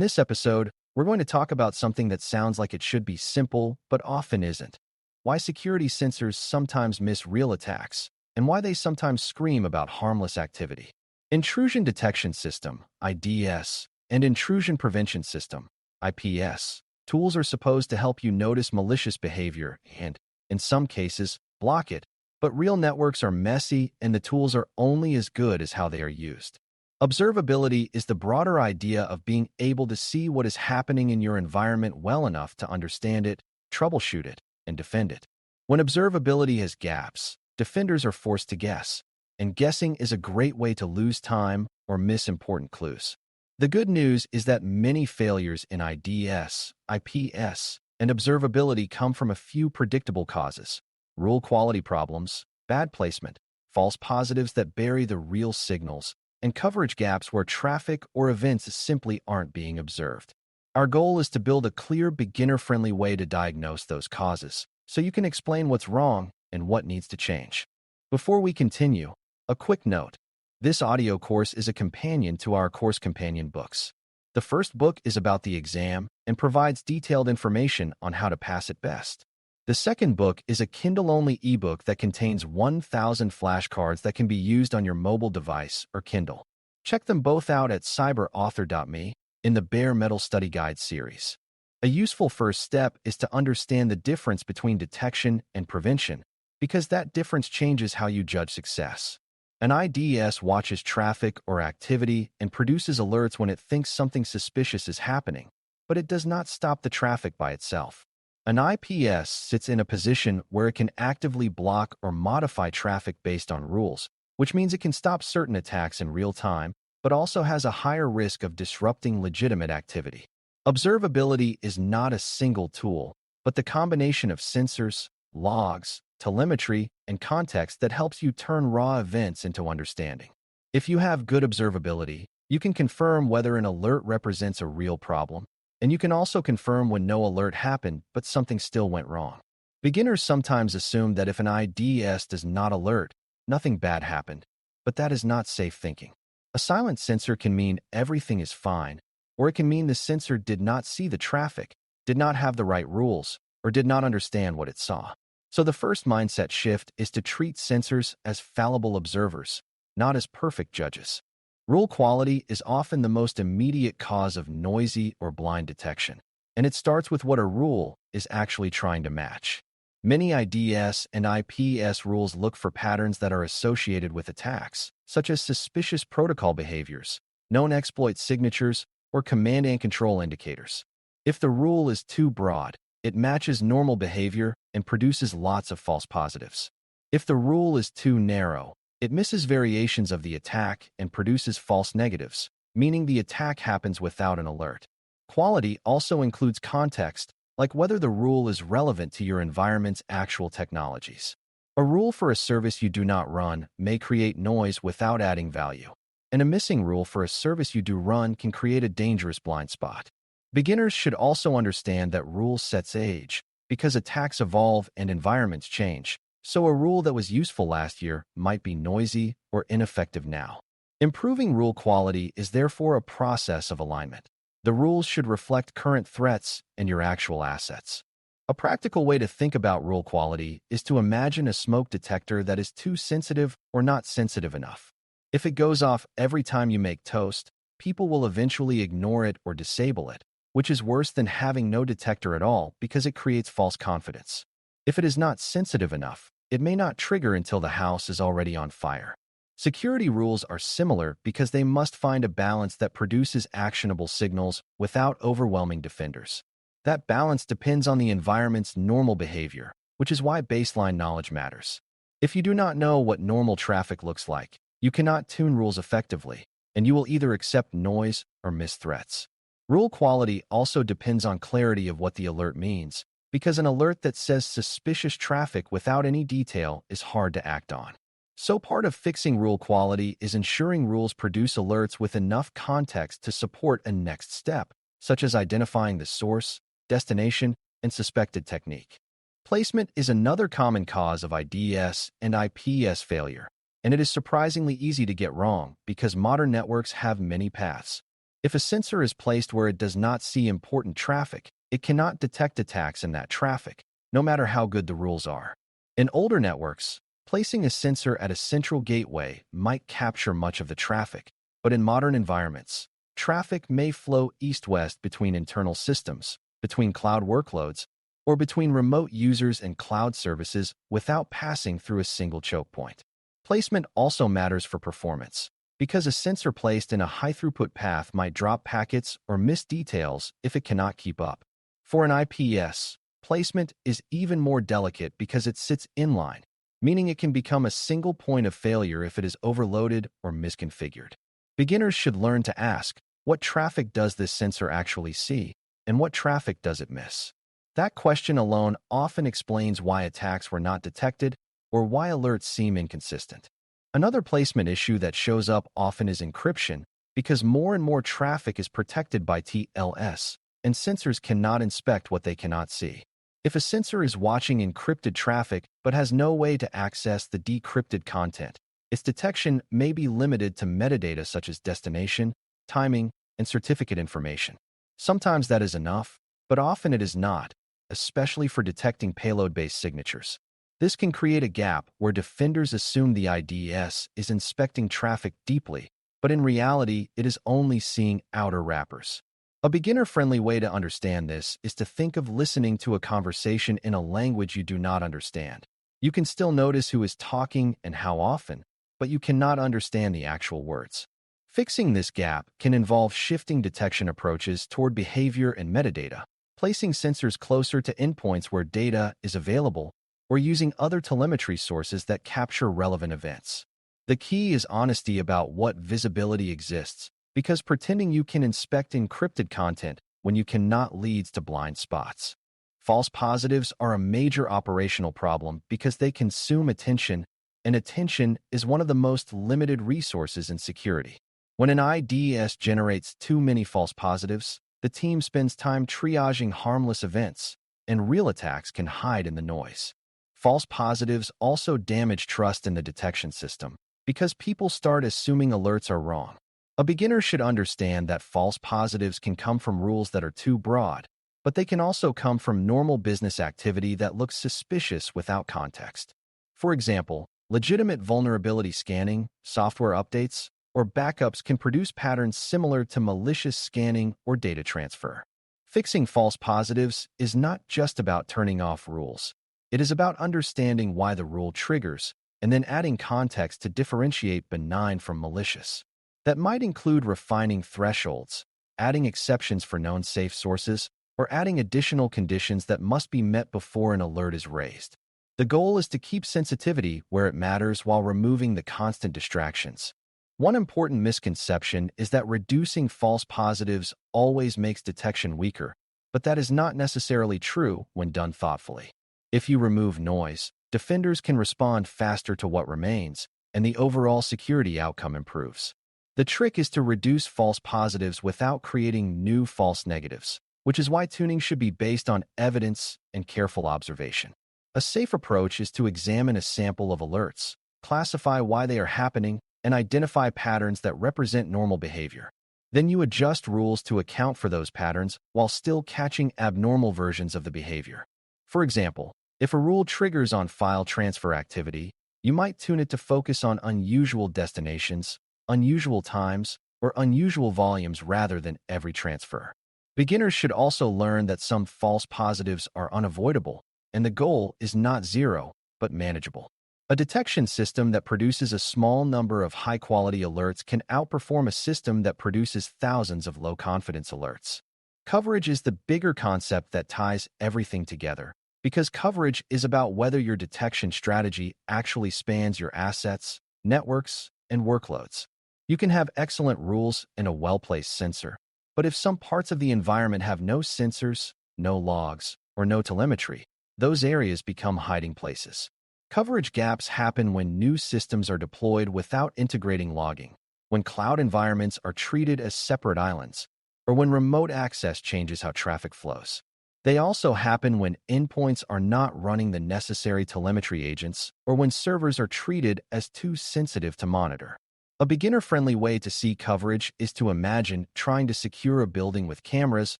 this episode, we're going to talk about something that sounds like it should be simple, but often isn't. Why security sensors sometimes miss real attacks, and why they sometimes scream about harmless activity. Intrusion Detection System, IDS, and Intrusion Prevention System, IPS, tools are supposed to help you notice malicious behavior and, in some cases, block it. But real networks are messy, and the tools are only as good as how they are used. Observability is the broader idea of being able to see what is happening in your environment well enough to understand it, troubleshoot it, and defend it. When observability has gaps, defenders are forced to guess, and guessing is a great way to lose time or miss important clues. The good news is that many failures in IDS, IPS, and observability come from a few predictable causes: rule quality problems, bad placement, false positives that bury the real signals, and coverage gaps where traffic or events simply aren't being observed. Our goal is to build a clear, beginner-friendly way to diagnose those causes, so you can explain what's wrong and what needs to change. Before we continue, a quick note. This audio course is a companion to our course companion books. The first book is about the exam and provides detailed information on how to pass it best. The second book is a Kindle-only ebook that contains 1,000 flashcards that can be used on your mobile device or Kindle. Check them both out at cyberauthor.me in the Bare Metal Study Guide series. A useful first step is to understand the difference between detection and prevention, because that difference changes how you judge success. An IDS watches traffic or activity and produces alerts when it thinks something suspicious is happening, but it does not stop the traffic by itself. An IPS sits in a position where it can actively block or modify traffic based on rules, which means it can stop certain attacks in real time, but also has a higher risk of disrupting legitimate activity. Observability is not a single tool, but the combination of sensors, logs, telemetry, and context that helps you turn raw events into understanding. If you have good observability, you can confirm whether an alert represents a real problem, and you can also confirm when no alert happened but something still went wrong. Beginners sometimes assume that if an IDS does not alert, nothing bad happened, but that is not safe thinking. A silent sensor can mean everything is fine, or it can mean the sensor did not see the traffic, did not have the right rules, or did not understand what it saw. So the first mindset shift is to treat sensors as fallible observers, not as perfect judges. Rule quality is often the most immediate cause of noisy or blind detection, and it starts with what a rule is actually trying to match. Many IDS and IPS rules look for patterns that are associated with attacks, such as suspicious protocol behaviors, known exploit signatures, or command and control indicators. If the rule is too broad, it matches normal behavior and produces lots of false positives. If the rule is too narrow, it misses variations of the attack and produces false negatives, meaning the attack happens without an alert. Quality also includes context, like whether the rule is relevant to your environment's actual technologies. A rule for a service you do not run may create noise without adding value, and a missing rule for a service you do run can create a dangerous blind spot. Beginners should also understand that rule sets age, because attacks evolve and environments change, so a rule that was useful last year might be noisy or ineffective now. Improving rule quality is therefore a process of alignment. The rules should reflect current threats and your actual assets. A practical way to think about rule quality is to imagine a smoke detector that is too sensitive or not sensitive enough. If it goes off every time you make toast, people will eventually ignore it or disable it, which is worse than having no detector at all because it creates false confidence. If it is not sensitive enough, it may not trigger until the house is already on fire. Security rules are similar because they must find a balance that produces actionable signals without overwhelming defenders. That balance depends on the environment's normal behavior, which is why baseline knowledge matters. If you do not know what normal traffic looks like, you cannot tune rules effectively, and you will either accept noise or miss threats. Rule quality also depends on clarity of what the alert means, because an alert that says suspicious traffic without any detail is hard to act on. So part of fixing rule quality is ensuring rules produce alerts with enough context to support a next step, such as identifying the source, destination, and suspected technique. Placement is another common cause of IDS and IPS failure, and it is surprisingly easy to get wrong because modern networks have many paths. If a sensor is placed where it does not see important traffic, it cannot detect attacks in that traffic, no matter how good the rules are. In older networks, placing a sensor at a central gateway might capture much of the traffic, but in modern environments, traffic may flow east-west between internal systems, between cloud workloads, or between remote users and cloud services without passing through a single choke point. Placement also matters for performance, because a sensor placed in a high-throughput path might drop packets or miss details if it cannot keep up. For an IPS, placement is even more delicate because it sits inline, meaning it can become a single point of failure if it is overloaded or misconfigured. Beginners should learn to ask, what traffic does this sensor actually see, and what traffic does it miss? That question alone often explains why attacks were not detected or why alerts seem inconsistent. Another placement issue that shows up often is encryption, because more and more traffic is protected by TLS, and sensors cannot inspect what they cannot see. If a sensor is watching encrypted traffic but has no way to access the decrypted content, its detection may be limited to metadata such as destination, timing, and certificate information. Sometimes that is enough, but often it is not, especially for detecting payload-based signatures. This can create a gap where defenders assume the IDS is inspecting traffic deeply, but in reality, it is only seeing outer wrappers. A beginner-friendly way to understand this is to think of listening to a conversation in a language you do not understand. You can still notice who is talking and how often, but you cannot understand the actual words. Fixing this gap can involve shifting detection approaches toward behavior and metadata, placing sensors closer to endpoints where data is available, or using other telemetry sources that capture relevant events. The key is honesty about what visibility exists, because pretending you can inspect encrypted content when you cannot leads to blind spots. False positives are a major operational problem because they consume attention, and attention is one of the most limited resources in security. When an IDS generates too many false positives, the team spends time triaging harmless events, and real attacks can hide in the noise. False positives also damage trust in the detection system, because people start assuming alerts are wrong. A beginner should understand that false positives can come from rules that are too broad, but they can also come from normal business activity that looks suspicious without context. For example, legitimate vulnerability scanning, software updates, or backups can produce patterns similar to malicious scanning or data transfer. Fixing false positives is not just about turning off rules. It is about understanding why the rule triggers, and then adding context to differentiate benign from malicious. That might include refining thresholds, adding exceptions for known safe sources, or adding additional conditions that must be met before an alert is raised. The goal is to keep sensitivity where it matters while removing the constant distractions. One important misconception is that reducing false positives always makes detection weaker, but that is not necessarily true when done thoughtfully. If you remove noise, defenders can respond faster to what remains, and the overall security outcome improves. The trick is to reduce false positives without creating new false negatives, which is why tuning should be based on evidence and careful observation. A safe approach is to examine a sample of alerts, classify why they are happening, and identify patterns that represent normal behavior. Then you adjust rules to account for those patterns while still catching abnormal versions of the behavior. For example, if a rule triggers on file transfer activity, you might tune it to focus on unusual destinations, unusual times, or unusual volumes rather than every transfer. Beginners should also learn that some false positives are unavoidable, and the goal is not zero, but manageable. A detection system that produces a small number of high-quality alerts can outperform a system that produces thousands of low-confidence alerts. Coverage is the bigger concept that ties everything together, because coverage is about whether your detection strategy actually spans your assets, networks, and workloads. You can have excellent rules and a well-placed sensor, but if some parts of the environment have no sensors, no logs, or no telemetry, those areas become hiding places. Coverage gaps happen when new systems are deployed without integrating logging, when cloud environments are treated as separate islands, or when remote access changes how traffic flows. They also happen when endpoints are not running the necessary telemetry agents or when servers are treated as too sensitive to monitor. A beginner-friendly way to see coverage is to imagine trying to secure a building with cameras,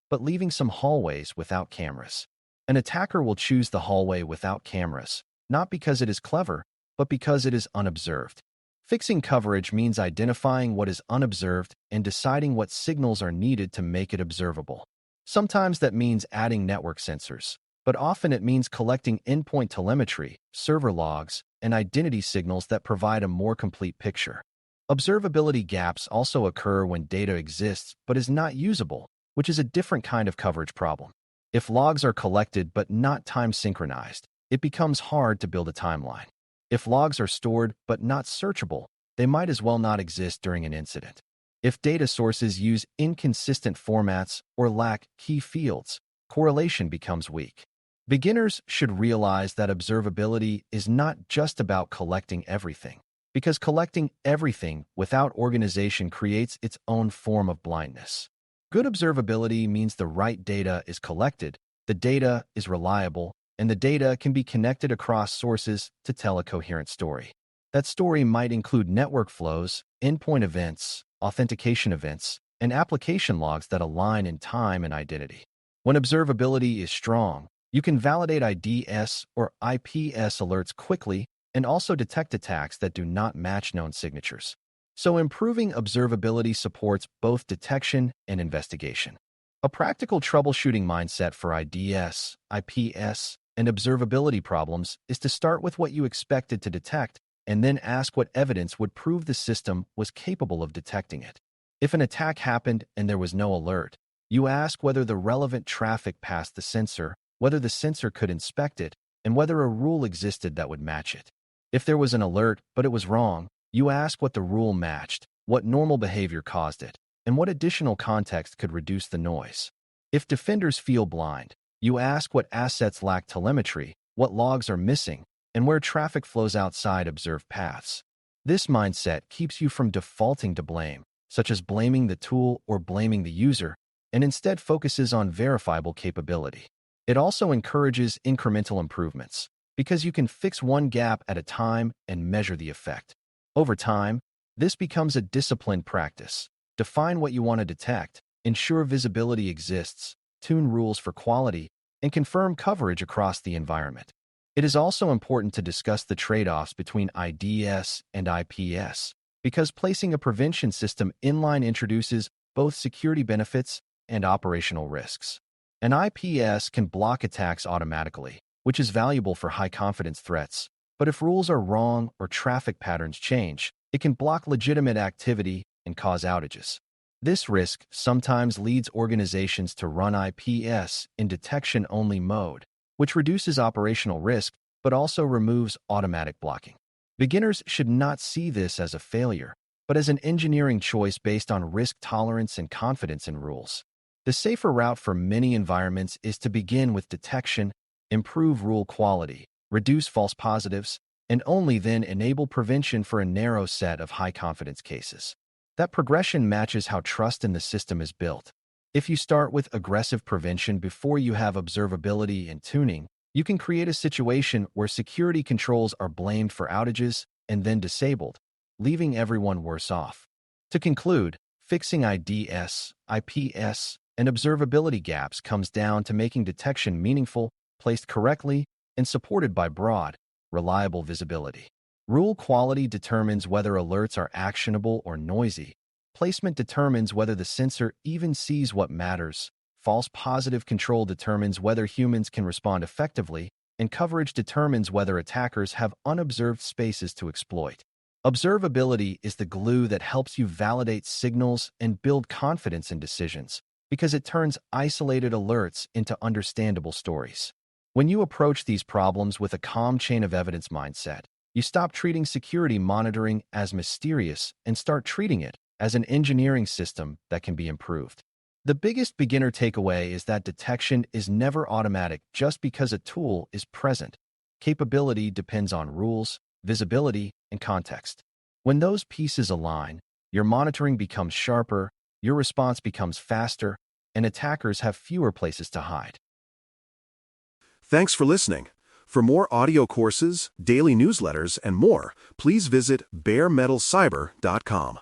but leaving some hallways without cameras. An attacker will choose the hallway without cameras, not because it is clever, but because it is unobserved. Fixing coverage means identifying what is unobserved and deciding what signals are needed to make it observable. Sometimes that means adding network sensors, but often it means collecting endpoint telemetry, server logs, and identity signals that provide a more complete picture. Observability gaps also occur when data exists but is not usable, which is a different kind of coverage problem. If logs are collected but not time-synchronized, it becomes hard to build a timeline. If logs are stored but not searchable, they might as well not exist during an incident. If data sources use inconsistent formats or lack key fields, correlation becomes weak. Beginners should realize that observability is not just about collecting everything, because collecting everything without organization creates its own form of blindness. Good observability means the right data is collected, the data is reliable, and the data can be connected across sources to tell a coherent story. That story might include network flows, endpoint events, authentication events, and application logs that align in time and identity. When observability is strong, you can validate IDS or IPS alerts quickly and also detect attacks that do not match known signatures. So improving observability supports both detection and investigation. A practical troubleshooting mindset for IDS, IPS, and observability problems is to start with what you expected to detect and then ask what evidence would prove the system was capable of detecting it. If an attack happened and there was no alert, you ask whether the relevant traffic passed the sensor, whether the sensor could inspect it, and whether a rule existed that would match it. If there was an alert but it was wrong, you ask what the rule matched, what normal behavior caused it, and what additional context could reduce the noise. If defenders feel blind, you ask what assets lack telemetry, what logs are missing, and where traffic flows outside observed paths. This mindset keeps you from defaulting to blame, such as blaming the tool or blaming the user, and instead focuses on verifiable capability. It also encourages incremental improvements, because you can fix one gap at a time and measure the effect. Over time, this becomes a disciplined practice. Define what you want to detect, ensure visibility exists, tune rules for quality, and confirm coverage across the environment. It is also important to discuss the trade-offs between IDS and IPS, because placing a prevention system inline introduces both security benefits and operational risks. An IPS can block attacks automatically, which is valuable for high-confidence threats, but if rules are wrong or traffic patterns change, it can block legitimate activity and cause outages. This risk sometimes leads organizations to run IPS in detection-only mode, which reduces operational risk but also removes automatic blocking. Beginners should not see this as a failure, but as an engineering choice based on risk tolerance and confidence in rules. The safer route for many environments is to begin with detection, improve rule quality, reduce false positives, and only then enable prevention for a narrow set of high-confidence cases. That progression matches how trust in the system is built. If you start with aggressive prevention before you have observability and tuning, you can create a situation where security controls are blamed for outages and then disabled, leaving everyone worse off. To conclude, fixing IDS, IPS, and observability gaps comes down to making detection meaningful, placed correctly, and supported by broad, reliable visibility. Rule quality determines whether alerts are actionable or noisy. Placement determines whether the sensor even sees what matters. False positive control determines whether humans can respond effectively, and coverage determines whether attackers have unobserved spaces to exploit. Observability is the glue that helps you validate signals and build confidence in decisions, because it turns isolated alerts into understandable stories. When you approach these problems with a calm chain of evidence mindset, you stop treating security monitoring as mysterious and start treating it as an engineering system that can be improved. The biggest beginner takeaway is that detection is never automatic just because a tool is present. Capability depends on rules, visibility, and context. When those pieces align, your monitoring becomes sharper, your response becomes faster, and attackers have fewer places to hide. Thanks for listening. For more audio courses, daily newsletters, and more, please visit baremetalcyber.com.